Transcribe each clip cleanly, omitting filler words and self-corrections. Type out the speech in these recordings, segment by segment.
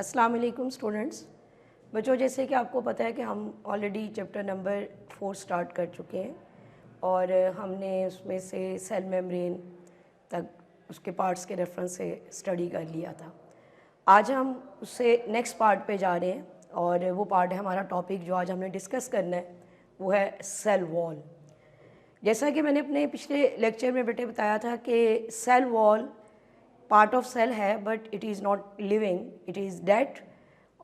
अस्सलाम वालेकुम स्टूडेंट्स। बच्चों, जैसे कि आपको पता है कि हम ऑलरेडी चैप्टर नंबर 4 स्टार्ट कर चुके हैं और हमने उसमें से सेल मेम्ब्रेन तक उसके पार्ट्स के रेफरेंस से स्टडी कर लिया था। आज हम उससे नेक्स्ट पार्ट पे जा रहे हैं और वो पार्ट है हमारा टॉपिक जो आज हमने डिस्कस करना है, वो है सेल वॉल। जैसा कि मैंने अपने पिछले लेक्चर में बेटे बताया था कि cell wall part of cell है but it is not living, it is dead,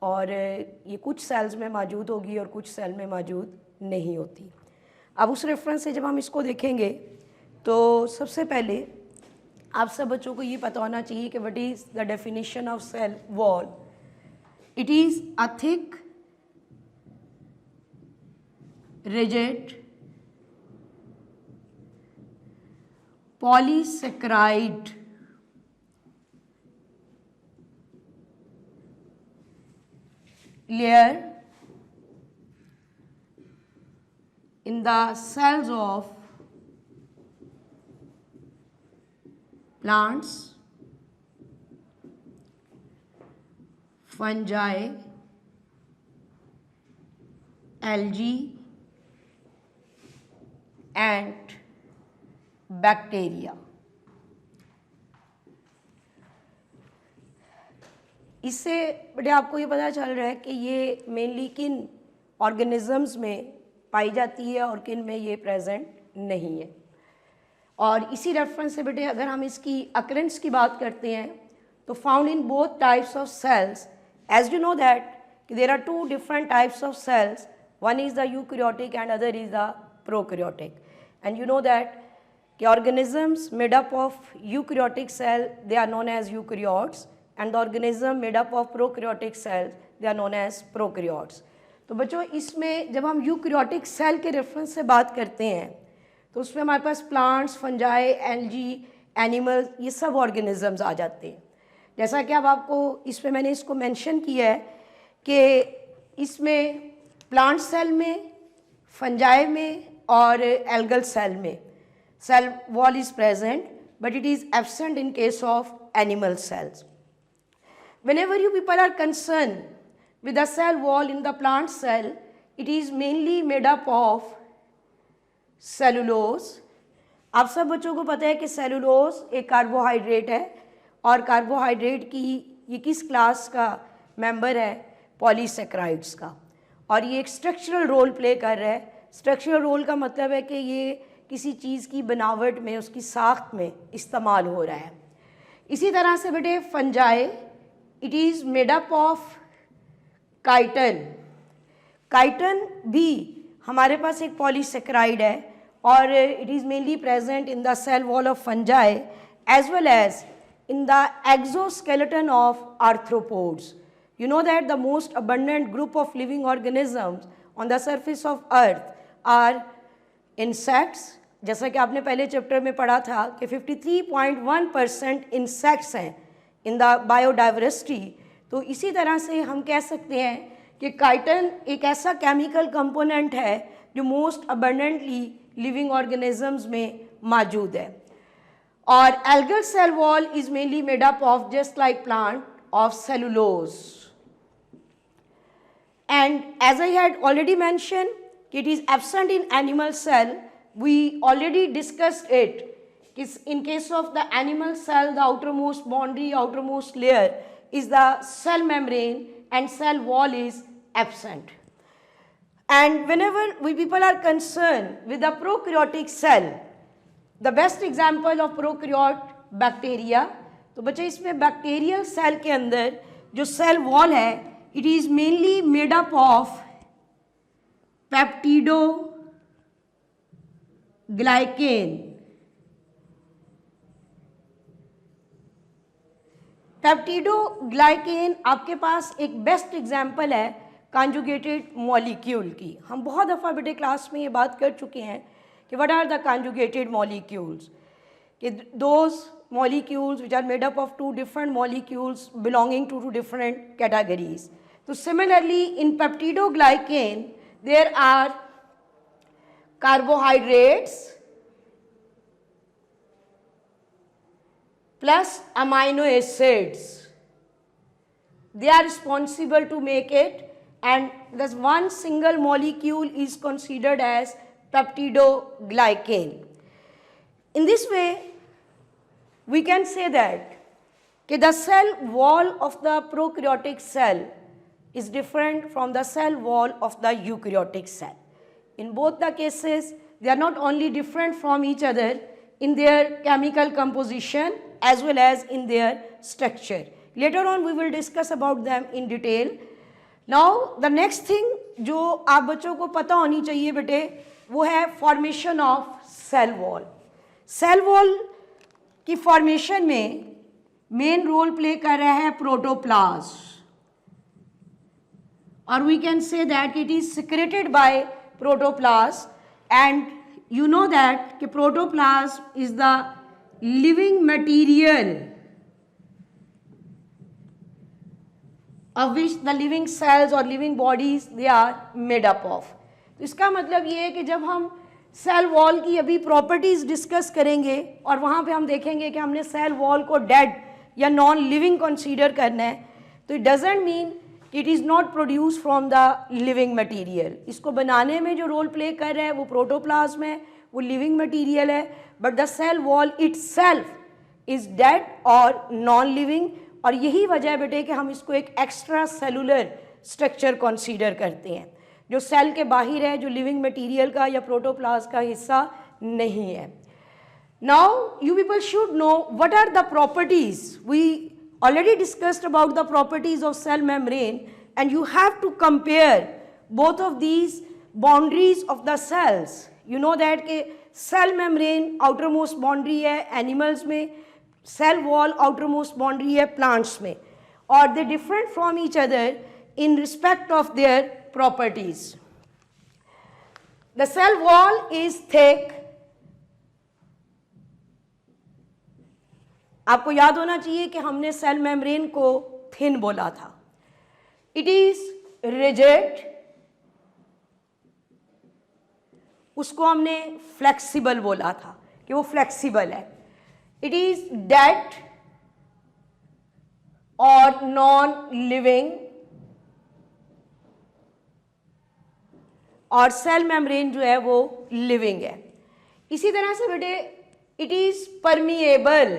और ये कुछ सेल्स में मौजूद होगी और कुछ सेल में मौजूद नहीं होती। अब उस रेफरेंस से जब हम इसको देखेंगे तो सबसे पहले आप सब बच्चों को ये पता होना चाहिए कि what is the definition of cell wall. It is a thick rigid polysaccharide layer in the cells of plants, fungi, algae and bacteria. इससे बड़े आपको ये पता चल रहा है कि ये मेनली किन ऑर्गेनिजम्स में पाई जाती है और किन में ये प्रेजेंट नहीं है। और इसी रेफरेंस से बेटे अगर हम इसकी अकरेंस की बात करते हैं तो found in both types of cells. As you know that there are two different types of cells, one is the eukaryotic and other is the prokaryotic. And you know that कि organisms made up of eukaryotic cell they are known as eukaryotes and the organism made up of prokaryotic cells, they are known as prokaryotes. तो बच्चों इसमें जब हम eukaryotic cell के reference से बात करते हैं तो उसमें हमारे पास प्लांट्स, फंजाई, एल्गी, एनिमल्स, ये सब ऑर्गेनिजम्स आ जाते हैं। जैसा कि अब आपको इसमें मैंने इसको मेंशन किया है कि इसमें प्लांट सेल में, फंजाई में और एल्गल सेल में cell wall is present but it is absent in case of animal cells. Whenever you people are concerned with the cell wall in the plant cell, it is mainly made up of cellulose. आप सब बच्चों को पता है कि cellulose एक carbohydrate है और कार्बोहाइड्रेट की ये किस क्लास का मेंबर है? पॉलीसेकेराइड्स का। और ये एक स्ट्रक्चरल रोल प्ले कर रहा है। स्ट्रक्चरल रोल का मतलब है कि ये किसी चीज़ की बनावट में, उसकी साख्त में इस्तेमाल हो रहा है। इसी तरह से बेटे fungi, it is made up of chitin. Chitin भी हमारे पास एक पॉलीसेकेराइड है और it is mainly present in the cell wall of fungi as well as in the exoskeleton of arthropods. You know that the most abundant group of living organisms on the surface of earth are insects. जैसा कि आपने पहले chapter में पढ़ा था कि 53.1% insects हैं in the biodiversity. तो इसी तरह से हम कह सकते हैं कि काइटन एक ऐसा केमिकल कंपोनेंट है जो मोस्ट अबंडेंटली लिविंग ऑर्गेनिजम्स में मौजूद है। और algal cell wall is mainly made up of, just like plant, of cellulose. And as I had already mention it is absent in animal cell. We already discussed it. In case of the animal cell, the outermost boundary, outermost layer is the cell membrane and cell wall is absent. And whenever we people are concerned with the prokaryotic cell, the best example of prokaryote bacteria. तो बच्चे इसमें bacterial cell के अंदर जो cell wall है it is mainly made up of peptidoglycan. Peptidoglycan आपके पास एक best example है कॉन्जुगेटेड मॉलिक्यूल की. हम बहुत दफ़ा बेटे क्लास में ये बात कर चुके हैं कि what are the conjugated molecules, कि those molecules which are made up of two different molecules belonging to different categories. तो similarly in peptidoglycan there are carbohydrates plus amino acids. they are responsible to make it, and this one single molecule is considered as peptidoglycan. In this way we can say that the cell wall of the prokaryotic cell is different from the cell wall of the eukaryotic cell. In both the cases, they are not only different from each other in their chemical composition as well as in their structure. Later on we will discuss about them in detail. Now the next thing जो आप बच्चों को पता होनी चाहिए बेटे, वो है formation of cell wall. Cell wall की फॉर्मेशन में मेन रोल प्ले कर रहा है protoplasm, or we can say that it is secreted by protoplasm, and you know that protoplasm is the living material of which the living cells or living bodies they are made up of. तो इसका मतलब ये है कि जब हम cell wall की अभी प्रॉपर्टीज डिस्कस करेंगे और वहाँ पे हम देखेंगे कि हमने सेल वॉल को डेड या नॉन लिविंग कंसीडर करना है, तो it doesn't mean it is not produce from the living material. इसको बनाने में जो रोल प्ले कर रहा है वो प्रोटोप्लाज्म है, वो लिविंग मटीरियल है, but the cell wall itself is dead और नॉन लिविंग. और यही वजह है बेटे कि हम इसको एक एक्स्ट्रा सेलुलर स्ट्रक्चर कंसीडर करते हैं जो सेल के बाहर है, जो लिविंग मटीरियल का या प्रोटोप्लाज्म का हिस्सा नहीं है. Now you people should know what are the properties. We already discussed about the properties of cell membrane, and you have to compare both of these boundaries of the cells. You know that के cell membrane outermost boundary है animals में, cell wall outermost boundary है plants में, और they different from each other in respect of their properties. The cell wall is thick. आपको याद होना चाहिए कि हमने सेल मेम्ब्रेन को थिन बोला था. इट इज रिजिड, उसको हमने फ्लेक्सिबल बोला था कि वो फ्लेक्सिबल है. इट इज डेड और नॉन लिविंग, और सेल मेम्ब्रेन जो है वो लिविंग है. इसी तरह से बेटे इट इज परमिएबल.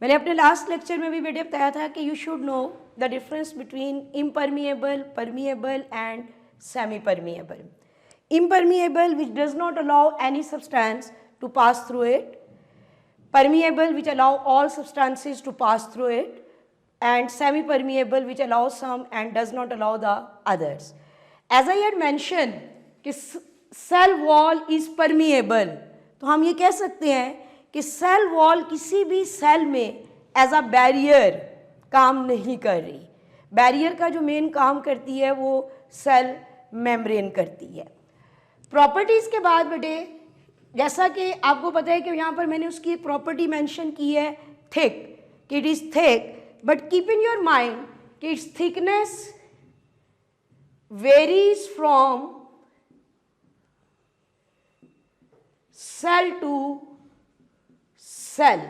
मैंने अपने लास्ट लेक्चर में भी बेटे बताया था कि you should know the difference between impermeable, permeable and semi permeable. Impermeable which does not allow any substance to pass through it, permeable which allow all substances to pass through it, and semi permeable which allow some and does not allow the others. As I had mention कि cell wall is permeable, तो हम ये कह सकते हैं कि cell wall किसी भी सेल में एज अ बैरियर काम नहीं कर रही. बैरियर का जो मेन काम करती है वो सेल मेम्ब्रेन करती है. प्रॉपर्टीज़ के बाद बेटे जैसा कि आपको पता है कि यहाँ पर मैंने उसकी एक प्रॉपर्टी मेंशन की है थिक, कि it is thick, but keep in your mind कि its thickness varies from cell to cell.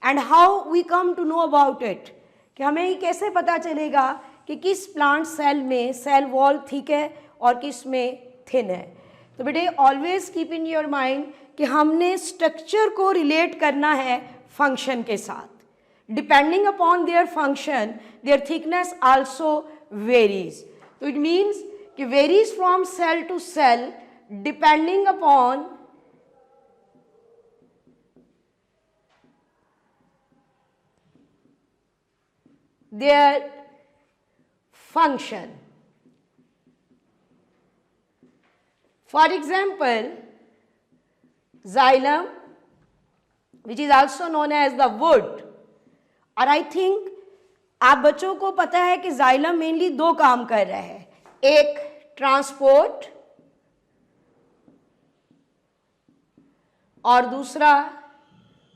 And how we come to know about it, कि हमें ये कैसे पता चलेगा कि किस प्लांट सेल में सेल वॉल थिक है और किस में थिन है. तो बेटे always keep in your mind कि हमने स्ट्रक्चर को रिलेट करना है फंक्शन के साथ. Depending upon their function their thickness also varies. तो इट मीन्स कि varies from cell to cell depending upon their function. For example, xylem, which is also known as the wood, और I think आप बच्चों को पता है कि xylem mainly दो काम कर रहा है, एक ट्रांसपोर्ट और दूसरा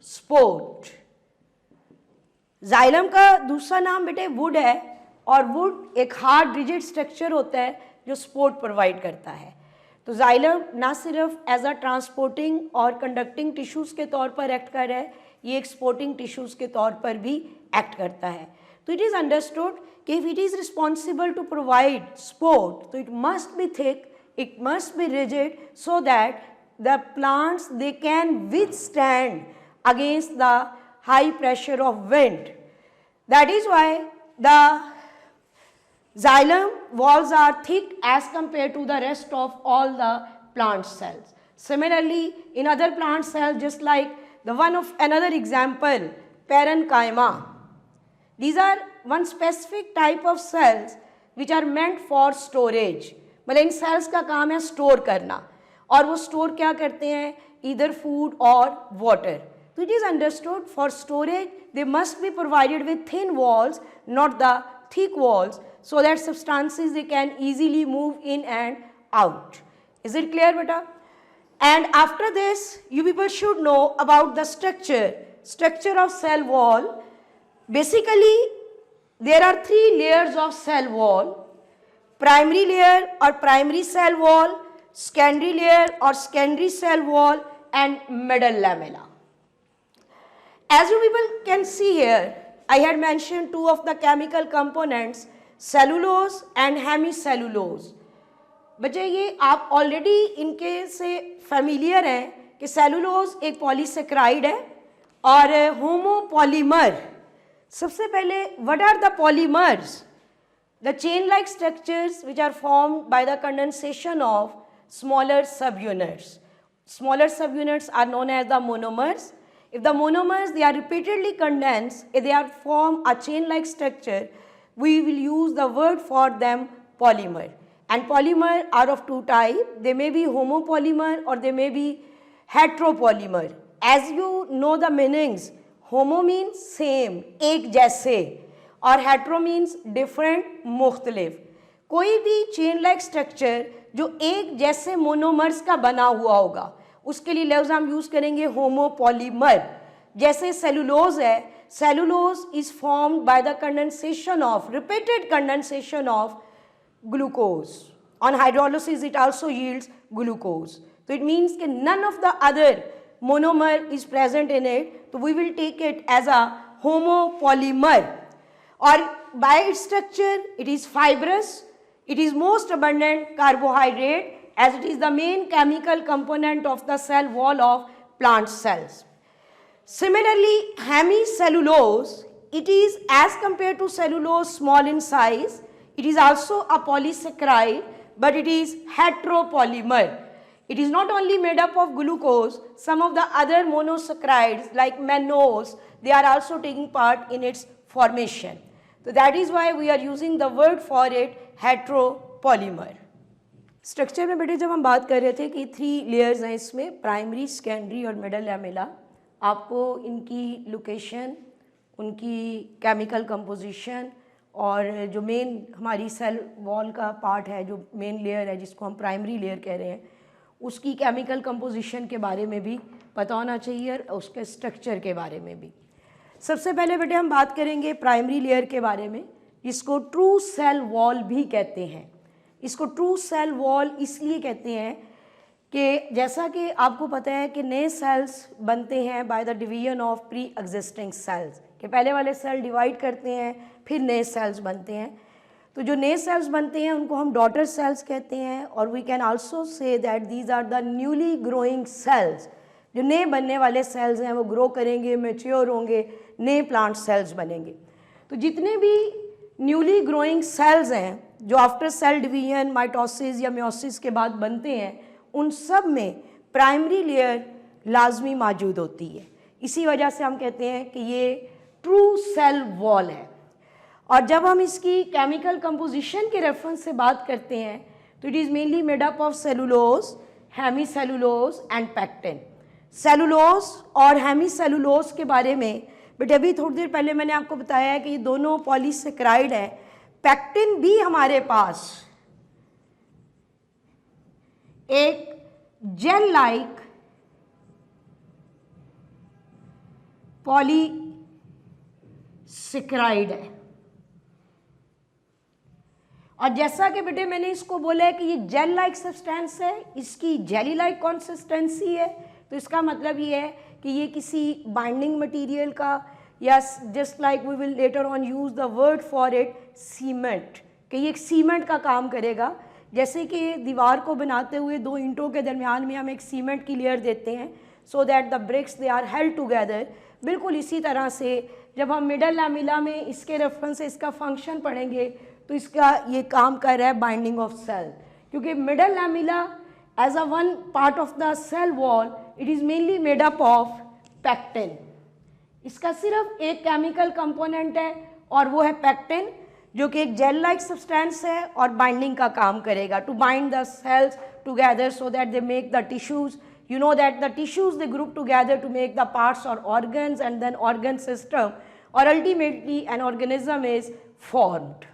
स्पोर्ट. जाइलम का दूसरा नाम बेटे वुड है, और वुड एक हार्ड रिजिड स्ट्रक्चर होता है जो सपोर्ट प्रोवाइड करता है. तो जाइलम ना सिर्फ एज अ ट्रांसपोर्टिंग और कंडक्टिंग टिश्यूज़ के तौर पर एक्ट कर रहा है, ये एक्सपोर्टिंग टिश्यूज़ के तौर पर भी एक्ट करता है। तो इट इज़ अंडरस्टूड कि if it is responsible to provide support तो it must be thick, it must be rigid so that the plants they can withstand against the high pressure of wind. That is why the xylem walls are thick as compared to the rest of all the plant cells. Similarly, in other plant cells, just like the one of another example, parenchyma, these are one specific type of cells which are meant for storage. मतलब इन sales का काम है store करना, और वो store क्या करते हैं, इधर फूड और वाटर। तो it is understood for storage they must be provided with thin walls, not the thick walls, so that substances they can easily move in and out. Is it clear बेटा? And after this you people should know about the structure of cell wall. Basically there are 3 layers of cell wall, primary layer और primary cell wall, secondary layer और secondary cell wall, and middle lamella. As you people can see here, I had mentioned 2 of the chemical components, cellulose and hemicellulose. बच्चे ये आप already इनके से familiar हैं कि cellulose एक पॉलीसेक्राइड है और होमोपॉलीमर. सबसे पहले what are the polymers? The chain-like structures which are formed by the condensation of smaller subunits. Smaller subunits are known as the monomers. If the monomers they are repeatedly condensed, if they are form a chain-like structure, we will use the word for them polymer. And polymer are of 2 types. They may be homopolymer or they may be heteropolymer. As you know the meanings, homo means same, एक जैसे, और hetero means different, मुख्तलिफ. कोई भी chain like structure जो एक जैसे monomers का बना हुआ होगा उसके लिए लफ्ज़ हम यूज़ करेंगे होमोपॉलीमर. जैसे सेलुलोज है, cellulose is formed by the condensation of repeated condensation of glucose. On hydrolysis it also yields glucose. तो इट मीन्स कि none of the other monomer is present in it, तो we will take it as a homopolymer. Or by its structure, it is fibrous, it is most abundant carbohydrate as it is the main chemical component of the cell wall of plant cells. Similarly, hemicellulose, it is as compared to cellulose small in size, it is also a polysaccharide but it is heteropolymer. It is not only made up of glucose, some of the other monosaccharides like mannose, they are also taking part in its formation. So that is why we are using the word for it heteropolymer. Structure में बेटे जब हम बात कर रहे थे कि 3 layers हैं इसमें, प्राइमरी, सेकेंडरी और मिडल लैमेला, आपको इनकी लोकेशन, उनकी केमिकल कंपोजिशन और जो मेन हमारी सेल वॉल का पार्ट है, जो मेन लेयर है जिसको हम प्राइमरी लेयर कह रहे हैं, उसकी केमिकल कंपोजिशन के बारे में भी पता होना चाहिए और उसके स्ट्रक्चर के बारे में भी. सबसे पहले बेटे हम बात करेंगे प्राइमरी लेयर के बारे में, जिसको ट्रू सेल वॉल भी कहते हैं. इसको ट्रू सेल वॉल इसलिए कहते हैं कि जैसा कि आपको पता है कि नए सेल्स बनते हैं by the division of pre existing cells, कि पहले वाले सेल डिवाइड करते हैं फिर नए सेल्स बनते हैं. तो जो नए सेल्स बनते हैं उनको हम डॉटर सेल्स कहते हैं, और we can also say that these are the newly growing cells. जो नए बनने वाले सेल्स हैं वो ग्रो करेंगे, मैच्योर होंगे, नए प्लांट सेल्स बनेंगे. तो जितने भी न्यूली ग्रोइंग सेल्स हैं जो आफ्टर सेल डिवीजन, माइटोसिस या मियोसिस के बाद बनते हैं, उन सब में प्राइमरी लेयर लाजमी मौजूद होती है. इसी वजह से हम कहते हैं कि ये ट्रू सेल वॉल है. और जब हम इसकी केमिकल कंपोजिशन के रेफरेंस से बात करते हैं तो it is mainly made up of cellulose, hemicellulose and pectin. Cellulose और हेमीसेलुलोज के बारे में बट अभी थोड़ी देर पहले मैंने आपको बताया है कि ये दोनों पॉलीसेक्राइड हैं. पैक्टिन भी हमारे पास एक जेल लाइक पॉलीसेक्राइड है. और जैसा कि बेटे मैंने इसको बोला है कि ये जेल लाइक सब्सटेंस है, इसकी जेली लाइक कंसिस्टेंसी है, तो इसका मतलब ये है कि ये किसी बाइंडिंग मटेरियल का, या just like we will later on use the word for it cement, कि ये एक सीमेंट का काम करेगा। जैसे कि दीवार को बनाते हुए दो ईंटों के दरमियान में हम एक सीमेंट की लेयर देते हैं so that the bricks they are held together, बिल्कुल इसी तरह से जब हम मिडल लैमिला में इसके रेफरेंस से इसका फंक्शन पढ़ेंगे तो इसका ये काम कर रहा है बाइंडिंग ऑफ सेल, क्योंकि middle lamella as a one part of the cell wall it is mainly made up of pectin. इसका सिर्फ एक केमिकल कंपोनेंट है और वो है पैक्टिन, जो कि एक जेल लाइक सब्सटेंस है और बाइंडिंग का काम करेगा to bind the cells together so that they make the tissues. You know that the tissues they group together to make the parts or organs, and then organ system or ultimately an organism is formed.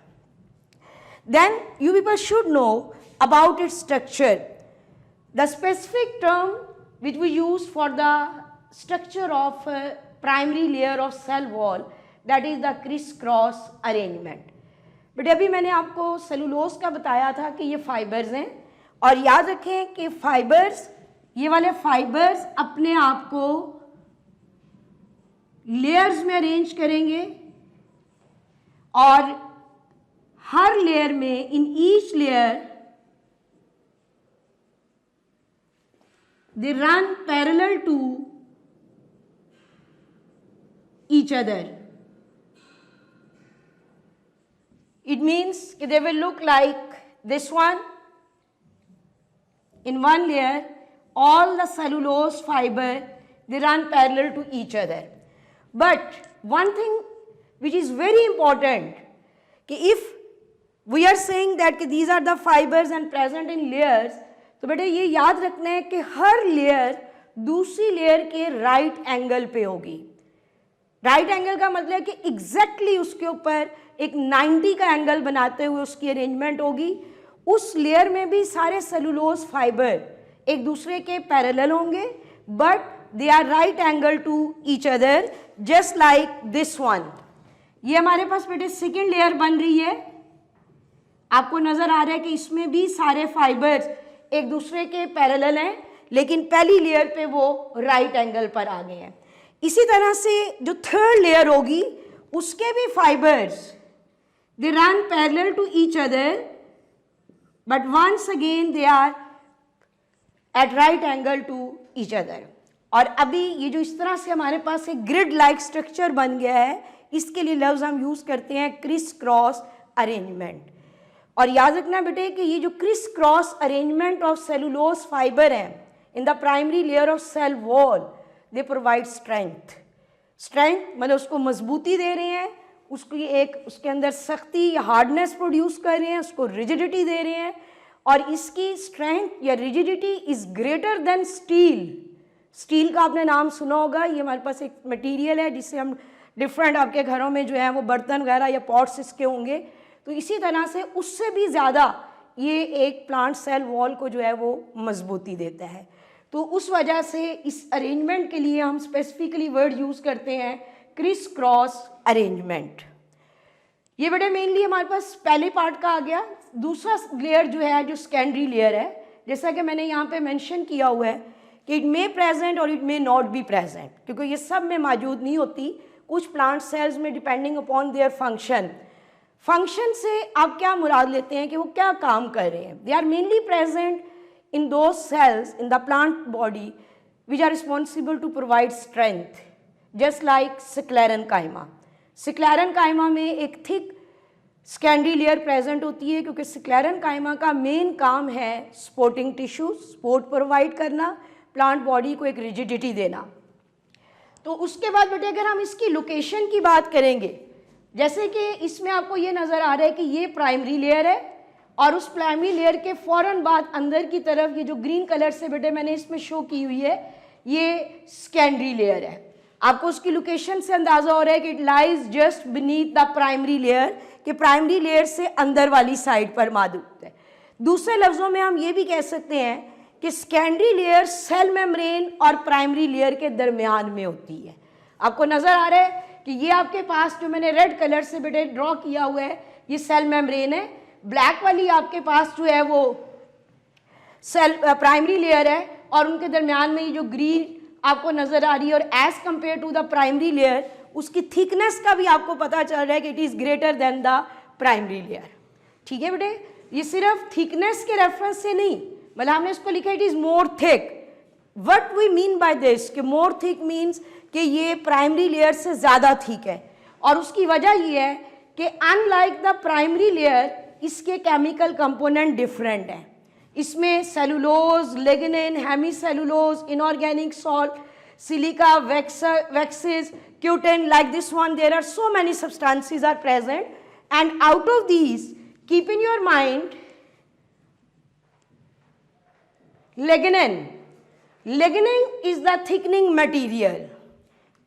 Then you people should know about its structure. The specific term which we use for the structure of primary layer of cell wall, that is the criss-cross arrangement. But अभी मैंने आपको cellulose का बताया था कि ये fibres हैं, और याद रखें कि फाइबर्स, ये वाले फाइबर्स अपने आप को लेयर्स में अरेंज करेंगे और हर लेयर में in each layer they run parallel to each other. It means कि they will look like this one. In one layer, all the cellulose fiber they run parallel to each other. But one thing which is very important, कि if we are saying that कि these are the fibers and present in layers, तो बेटे ये याद रखना है कि हर layer दूसरी लेयर के राइट एंगल पे होगी। राइट एंगल का मतलब है कि एग्जैक्टली उसके ऊपर एक 90 का एंगल बनाते हुए उसकी अरेंजमेंट होगी। उस लेयर में भी सारे सेलुलोज फाइबर एक दूसरे के पैरेलल होंगे, but they are right angle to each other, just like this one. ये हमारे पास बेटे सेकेंड लेयर बन रही है। आपको नजर आ रहा है कि इसमें भी सारे फाइबर्स एक दूसरे के पैरेलल हैं, लेकिन पहली लेयर पे वो राइट एंगल पर आ गए हैं। इसी तरह से जो थर्ड लेयर होगी उसके भी fibres they run parallel to each other, but once again they are at right angle to each other। और अभी ये जो इस तरह से हमारे पास एक ग्रिड लाइक स्ट्रक्चर बन गया है, इसके लिए लफ्ज़ हम यूज़ करते हैं क्रिस क्रॉस अरेंजमेंट। और याद रखना बेटे कि ये जो criss cross arrangement of cellulose fiber है in the primary layer of cell wall, they provide strength. Strength मतलब उसको मजबूती दे रहे हैं, उसकी एक उसके अंदर सख्ती या हार्डनेस प्रोड्यूस कर रहे हैं, उसको रिजिडिटी दे रहे हैं, और इसकी स्ट्रेंथ या rigidity is greater than steel. Steel का आपने नाम सुना होगा, ये हमारे पास एक मटेरियल है जिससे हम डिफरेंट, आपके घरों में जो है वो बर्तन वगैरह या पॉट्स इसके होंगे, तो इसी तरह से उससे भी ज़्यादा ये एक प्लांट सेल वॉल को जो है वो मजबूती देता है। तो उस वजह से इस अरेंजमेंट के लिए हम स्पेसिफिकली वर्ड यूज़ करते हैं क्रिस क्रॉस अरेंजमेंट। ये बेटे मेनली हमारे पास पहले पार्ट का आ गया। दूसरा लेयर जो है जो सेकेंडरी लेयर है, जैसा कि मैंने यहाँ पे मेंशन किया हुआ है कि इट मे प्रेजेंट और it may not be present, क्योंकि ये सब में मौजूद नहीं होती। कुछ प्लांट सेल्स में depending upon their function, function से आप क्या मुराद लेते हैं कि वो क्या काम कर रहे हैं। They are mainly present in those cells in the plant body which are responsible to provide strength, just like sclerenchyma. Sclerenchyma में एक थिक सेकेंडरी लेयर प्रेजेंट होती है, क्योंकि स्क्लेरन काइमा का मेन काम है सपोर्टिंग टिश्यू, सपोर्ट प्रोवाइड करना, plant body को एक रिजिडिटी देना। तो उसके बाद बेटे अगर हम इसकी लोकेशन की बात करेंगे, जैसे कि इसमें आपको ये नज़र आ रहा है कि ये प्राइमरी लेयर है, और उस प्राइमरी लेयर के फ़ौरन बाद अंदर की तरफ ये जो ग्रीन कलर से बेटे मैंने इसमें शो की हुई है, ये सेकेंडरी लेयर है। आपको उसकी लोकेशन से अंदाज़ा हो रहा है कि it lies just beneath the primary layer, कि प्राइमरी लेयर से अंदर वाली साइड पर मौजूद है। दूसरे लफ्ज़ों में हम ये भी कह सकते हैं कि सेकेंडरी लेयर सेल मेम्ब्रेन और प्राइमरी लेयर के दरमियान में होती है। आपको नज़र आ रहा है कि ये आपके पास जो मैंने रेड कलर से बेटे ड्रॉ किया हुआ है ये सेल मेम्ब्रेन है, ब्लैक वाली आपके पास जो है वो सेल प्राइमरी लेयर है, और उनके दरमियान में ये जो ग्रीन आपको नजर आ रही है, और as compare to the primary layer उसकी थिकनेस का भी आपको पता चल रहा है कि it is greater than the primary layer. ठीक है बेटे, ये सिर्फ थिकनेस के रेफरेंस से नहीं, मतलब हमने इसको लिखा it is more thick. What we mean by this कि मोर थिक मीन्स कि ये प्राइमरी लेयर से ज़्यादा थिक है, और उसकी वजह ये है कि अनलाइक द प्राइमरी लेयर इसके केमिकल कंपोनेंट डिफरेंट हैं। इसमें cellulose, lignin, hemicellulose, inorganic salt, silica, waxes, cutin, like this one there are so many substances are present, and out of these keep in your mind lignin is the thickening material.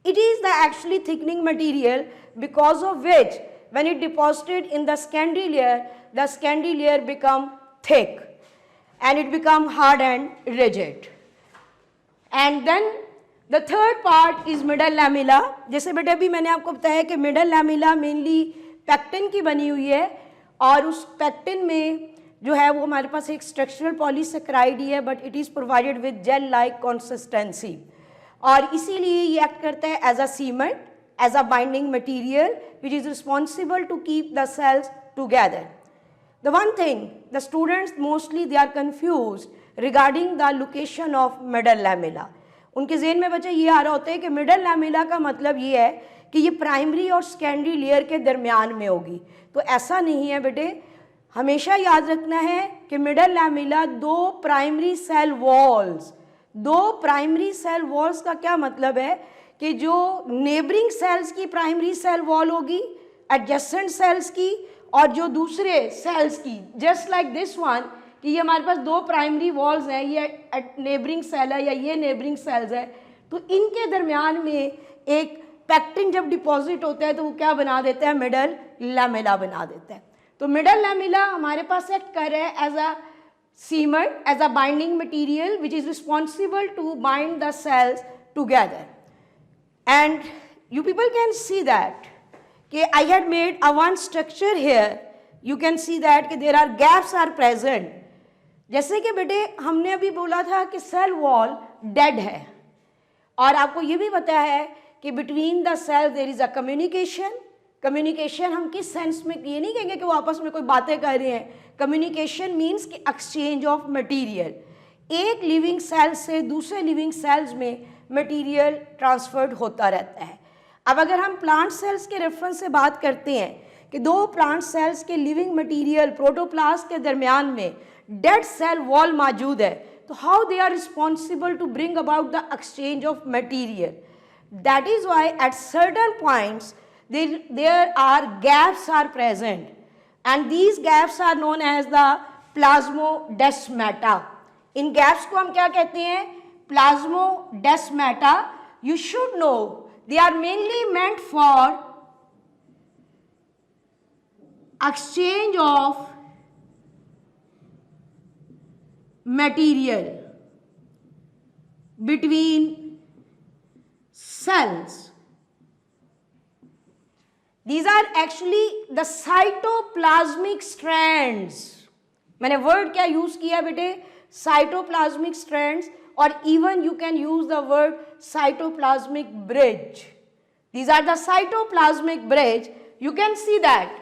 It is the actually thickening material because of which when it deposited in the secondary layer become thick and it become hard and rigid. And then the third part is middle lamella. जैसे बेटे अभी मैंने आपको बताया कि middle lamella mainly pectin की बनी हुई है, और उस pectin में जो है वो हमारे पास एक स्ट्रक्चरल पॉलीसेकेराइड ही है, but it is provided with gel like consistency, और इसीलिए ये एक्ट करता है as a cement, as a binding material which is responsible to keep the cells together. The one thing the students mostly they are confused regarding the location of middle lamella. उनके ज़हन में बच्चे ये आ रहा होता है कि मिडल लैमेला का मतलब ये है कि ये प्राइमरी और सेकेंडरी लेयर के दरमियान में होगी, तो ऐसा नहीं है बेटे. हमेशा याद रखना है कि मिडल लैमेला दो प्राइमरी सेल वॉल्स का क्या मतलब है कि जो नेबरिंग सेल्स की प्राइमरी सेल वॉल होगी, एडजेसेंट सेल्स की, और जो दूसरे सेल्स की, जस्ट लाइक दिस वन, कि ये हमारे पास दो प्राइमरी वॉल्स हैं, ये नेबरिंग सेल है या ये नेबरिंग सेल्स है, तो इनके दरमियान में एक पैक्टिन जब डिपॉजिट होता है तो वो क्या बना देता है, मिडल लैमेला बना देता है. तो मिडल लैमेला हमारे पास एक्ट कर रहा है as a cement, as a binding material which is responsible to bind the cells together. And you people can see that कि I had made a one structure here. You can see that कि there are gaps are present. जैसे कि बेटे हमने अभी बोला था कि सेल वॉल डेड है, और आपको ये भी पता है कि between the cell there is a communication हम किस सेंस में, ये नहीं कहेंगे कि वो आपस में कोई बातें कर रहे हैं. कम्युनिकेशन मीन्स कि एक्सचेंज ऑफ मटीरियल, एक लिविंग सेल से दूसरे लिविंग सेल्स में मटीरियल ट्रांसफर्ड होता रहता है. अब अगर हम प्लांट सेल्स के रेफरेंस से बात करते हैं कि दो प्लांट सेल्स के लिविंग मटेरियल प्रोटोप्लास्ट के दरमियान में डेड सेल वॉल मौजूद है, तो how they are responsible to bring about the exchange of material. That is why at certain points there are gaps are present, and these gaps are known as the plasmodesmata. इन gaps को हम क्या कहते हैं, plasmodesmata. You should know they are mainly meant for exchange of material between cells. These are actually the cytoplasmic strands. मैंने word क्या use किया बेटे, cytoplasmic strands, or even you can use the word cytoplasmic bridge. These are the cytoplasmic bridge. You can see that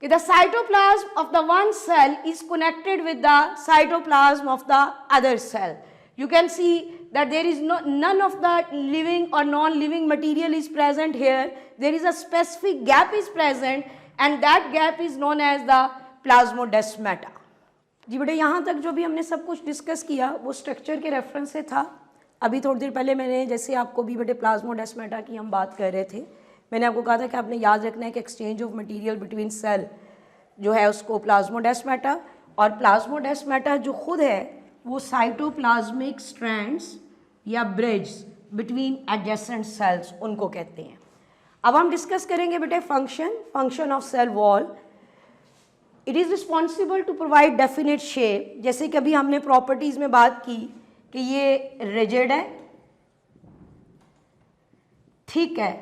the cytoplasm of the one cell is connected with the cytoplasm of the other cell. You can see that there is none of the living or non-living material is present here. There is a specific gap is present, and that gap is known as the plasmodesmata. जी बेटे, यहाँ तक जो भी हमने सब कुछ discuss किया वो स्ट्रक्चर के रेफरेंस से था. अभी थोड़ी देर पहले मैंने जैसे आपको भी बेटे प्लाज्मोडेस्माटा की हम बात कर रहे थे, मैंने आपको कहा था कि आपने याद रखना है कि exchange of material between cell जो है उसको प्लाज्मोडेस्माटा, और प्लाज्मोडेस्माटा जो खुद है वो साइटोप्लाज्मिक स्ट्रैंड्स या ब्रिड्ज बिटवीन एडजेसेंट सेल्स उनको कहते हैं. अब हम डिस्कस करेंगे बेटे function of cell wall. It is responsible to provide definite shape. जैसे कि अभी हमने प्रॉपर्टीज़ में बात की कि ये रिजिड है, थिक है,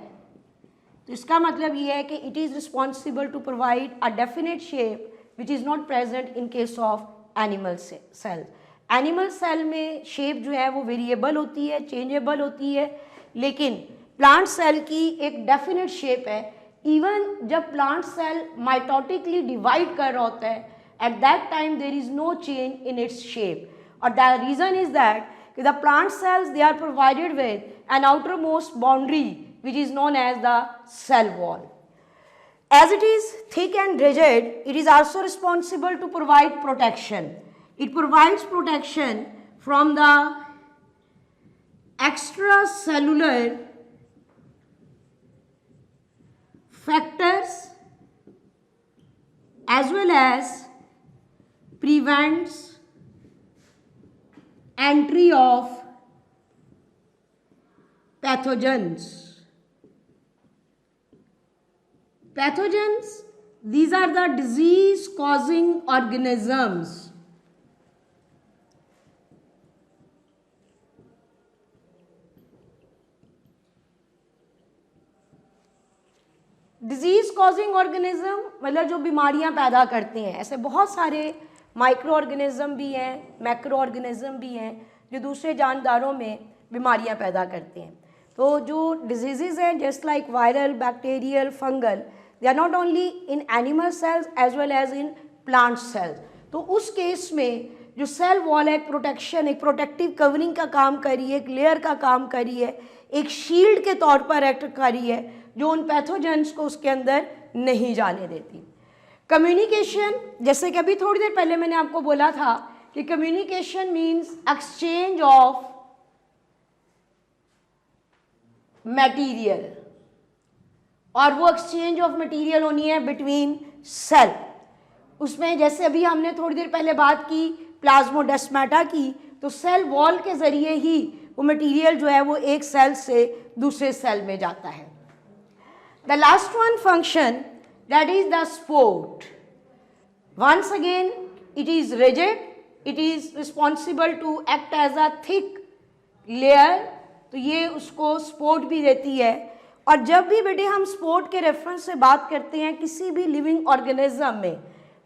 तो इसका मतलब ये है कि it is responsible to provide a definite shape which is not present in case of animal cell. Animal cell में शेप जो है वो वेरिएबल होती है, चेंजेबल होती है, लेकिन प्लांट सेल की एक डेफिनेट शेप है। इवन जब प्लांट सेल माइटोटिकली डिवाइड कर रहा होता है, at that time there is no change in its shape. और the reason is that the plant cells, they are provided with an outermost boundary which is known as the cell wall. As it is thick and rigid, it is also responsible to provide protection. It provides protection from the extracellular factors as well as prevents entry of pathogens. Pathogens, these are the disease causing organisms. Disease causing organism मतलब जो बीमारियां पैदा करते हैं। ऐसे बहुत सारे micro organism भी हैं, मैक्रो ऑर्गेनिज्म भी हैं जो दूसरे जानदारों में बीमारियां पैदा करते हैं। तो जो डिजीज़ हैं just like viral, bacterial, fungal, they are not only in animal cells as well as in plant cells. तो उस केस में जो सेल वॉल है, एक प्रोटेक्शन, एक प्रोटेक्टिव कवरिंग का काम कर रही है, एक लेयर का काम कर रही है, एक शील्ड के तौर पर एक्ट कर रही है जो उन पैथोजेंस को उसके अंदर नहीं जाने देती। कम्युनिकेशन, जैसे कि अभी थोड़ी देर पहले मैंने आपको बोला था कि communication means exchange of material, और वो एक्सचेंज ऑफ मटेरियल होनी है बिटवीन सेल। उसमें जैसे अभी हमने थोड़ी देर पहले बात की प्लाज्मोडेस्माटा की, तो सेल वॉल के ज़रिए ही वो मटेरियल जो है वो एक सेल से दूसरे सेल में जाता है। The last one function, that is the sport. Once again, it is rigid, it is responsible to act as a thick layer, तो ये उसको स्पोर्ट भी देती है। और जब भी बेटे हम स्पोर्ट के रेफरेंस से बात करते हैं किसी भी लिविंग ऑर्गेनिज्म में,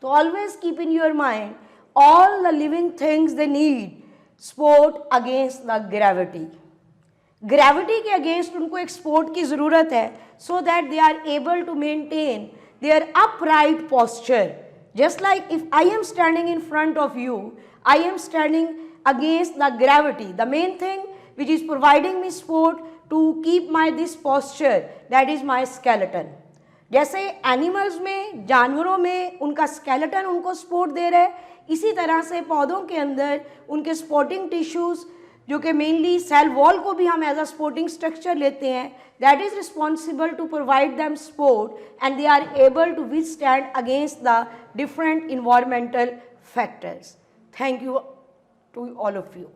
तो always keep in your mind all the living things they need support against the gravity. Gravity के अगेंस्ट उनको एक स्पोर्ट की ज़रूरत है, so that they are able to maintain their upright posture. Just like if I am standing in front of you, I am standing against the gravity. The main thing which is providing me support to keep my this posture, that is my skeleton. जैसे animals में, जानवरों में उनका skeleton उनको support दे रहा है, इसी तरह से पौधों के अंदर उनके सपोर्टिंग टिश्यूज़ जो कि मेनली सेल वॉल को भी हम एज अ सपोर्टिंग स्ट्रक्चर लेते हैं, that is responsible to provide them support and they are able to withstand against the different environmental factors. Thank you to all of you.